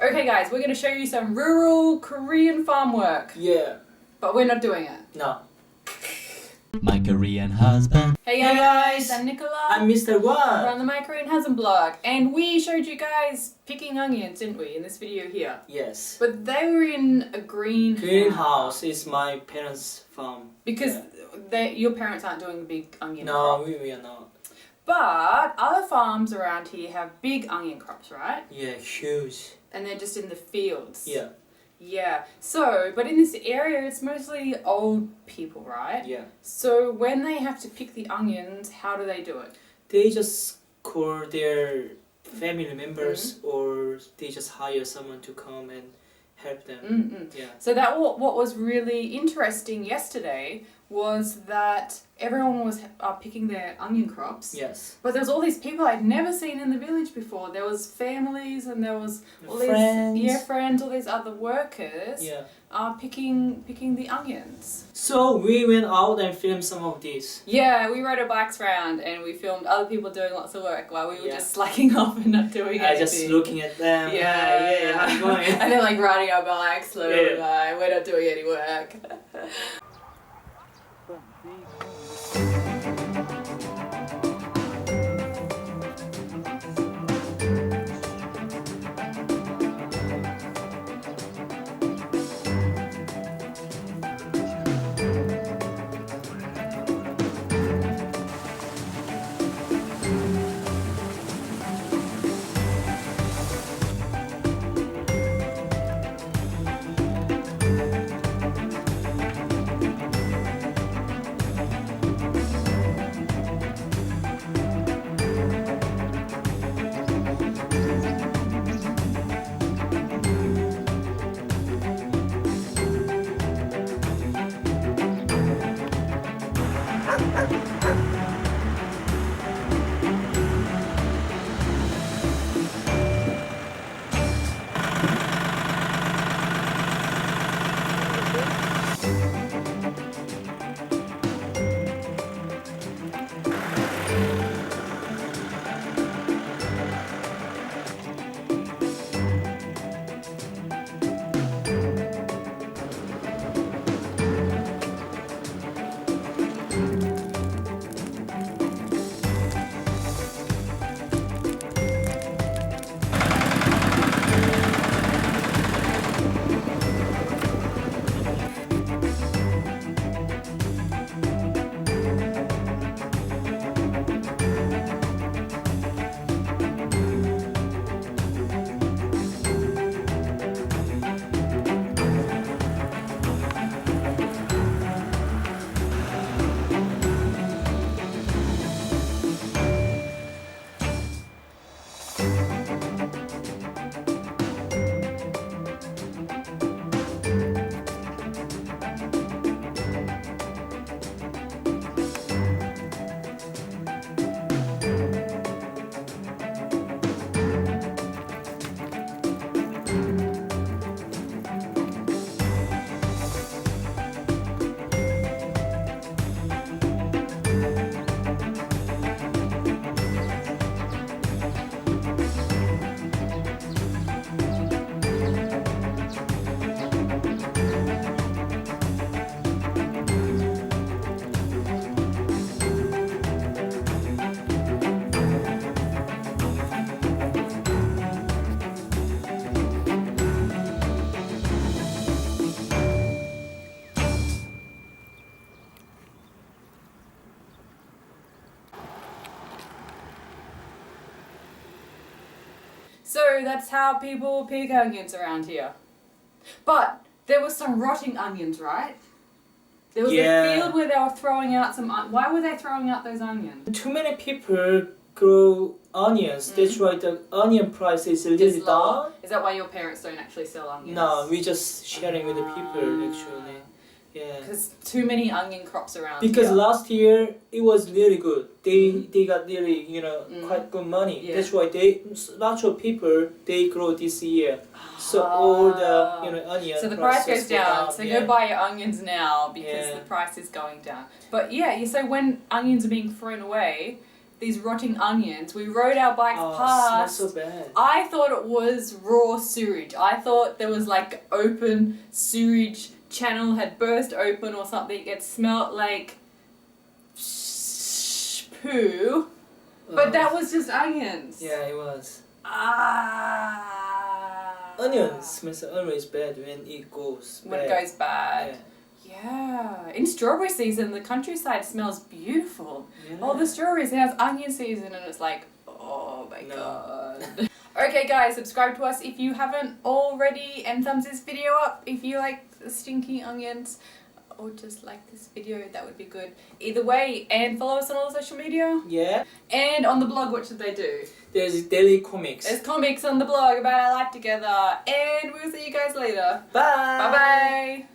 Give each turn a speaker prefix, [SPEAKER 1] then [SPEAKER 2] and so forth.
[SPEAKER 1] Okay guys, we're going to show you some rural Korean farm work.
[SPEAKER 2] Yeah.
[SPEAKER 1] But we're not doing it.
[SPEAKER 2] No.
[SPEAKER 3] My Korean husband.
[SPEAKER 1] Hey
[SPEAKER 2] Hey
[SPEAKER 1] guys,
[SPEAKER 2] guys.
[SPEAKER 1] I'm Nicola.
[SPEAKER 2] I'm Mr.
[SPEAKER 1] We're
[SPEAKER 2] Wan.
[SPEAKER 1] on the My Korean Husband blog. And we showed you guys picking onions, didn't we, in this video here?
[SPEAKER 2] Yes.
[SPEAKER 1] But they were in a
[SPEAKER 2] Greenhouse is my parents' farm.
[SPEAKER 1] Because your parents aren't doing big onion
[SPEAKER 2] No,
[SPEAKER 1] crop.
[SPEAKER 2] we are not.
[SPEAKER 1] But other farms around here have big onion crops, right?
[SPEAKER 2] Yeah, huge.
[SPEAKER 1] And they're just in the fields.
[SPEAKER 2] Yeah.
[SPEAKER 1] Yeah. So, but in this area, it's mostly old people, right?
[SPEAKER 2] Yeah.
[SPEAKER 1] So when they have to pick the onions, how do they do it?
[SPEAKER 2] They just call their family members or they just hire someone to come and help them.
[SPEAKER 1] Mm-mm.
[SPEAKER 2] Yeah.
[SPEAKER 1] So that what was really interesting yesterday was that everyone was picking their onion crops.
[SPEAKER 2] Yes.
[SPEAKER 1] But there was all these people I'd never seen in the village before. There was families and there was all
[SPEAKER 2] Friends.
[SPEAKER 1] these friends, all these other workers
[SPEAKER 2] Yeah.
[SPEAKER 1] picking the onions.
[SPEAKER 2] So we went out and filmed some of these.
[SPEAKER 1] Yeah, we rode our bikes around and we filmed other people doing lots of work while we were
[SPEAKER 2] Yeah.
[SPEAKER 1] just slacking off and not doing
[SPEAKER 2] I
[SPEAKER 1] anything.
[SPEAKER 2] just looking at them.
[SPEAKER 1] Yeah,
[SPEAKER 2] I'm going.
[SPEAKER 1] and then like riding our bikes slowly
[SPEAKER 2] Yeah.
[SPEAKER 1] by. We're not doing any work. So that's how people pick onions around here. But there was some rotting onions, right? There was a field where they were throwing out some. Why were they throwing out those onions?
[SPEAKER 2] Too many people grow onions. That's why the onion price is a little down.
[SPEAKER 1] Is that why your parents don't actually sell onions?
[SPEAKER 2] No, we just sharing with the people actually. Yeah.
[SPEAKER 1] Because too many onion crops around.
[SPEAKER 2] Because
[SPEAKER 1] here.
[SPEAKER 2] last year it was really good. They got really quite good money.
[SPEAKER 1] Yeah.
[SPEAKER 2] That's why lots of people they grow this year. So all the onion.
[SPEAKER 1] So the price goes
[SPEAKER 2] prices go
[SPEAKER 1] down. So
[SPEAKER 2] yeah.
[SPEAKER 1] go buy your onions now because
[SPEAKER 2] Yeah.
[SPEAKER 1] the price is going down. But yeah, so when onions are being thrown away, these rotting onions. We rode our bikes
[SPEAKER 2] Oh,
[SPEAKER 1] past.
[SPEAKER 2] smells so bad.
[SPEAKER 1] I thought it was raw sewage. I thought there was like open sewage channel had burst open or something. It smelled like poo, but that was just onions.
[SPEAKER 2] Yeah, it was.
[SPEAKER 1] Ah.
[SPEAKER 2] Onions smells always bad when it goes bad.
[SPEAKER 1] When it goes bad.
[SPEAKER 2] Yeah.
[SPEAKER 1] Yeah. In strawberry season, the countryside smells beautiful.
[SPEAKER 2] Yeah.
[SPEAKER 1] All the strawberries. Now it's onion season, and it's like, oh my
[SPEAKER 2] No.
[SPEAKER 1] god. Okay, guys, subscribe to us if you haven't already, and thumbs this video up if you like stinky onions, or just like this video. That would be good. Either way, and follow us on all social media.
[SPEAKER 2] Yeah.
[SPEAKER 1] And on the blog, what should they do?
[SPEAKER 2] There's daily comics.
[SPEAKER 1] There's comics on the blog about our life together, and we'll see you guys later.
[SPEAKER 2] Bye.
[SPEAKER 1] Bye bye.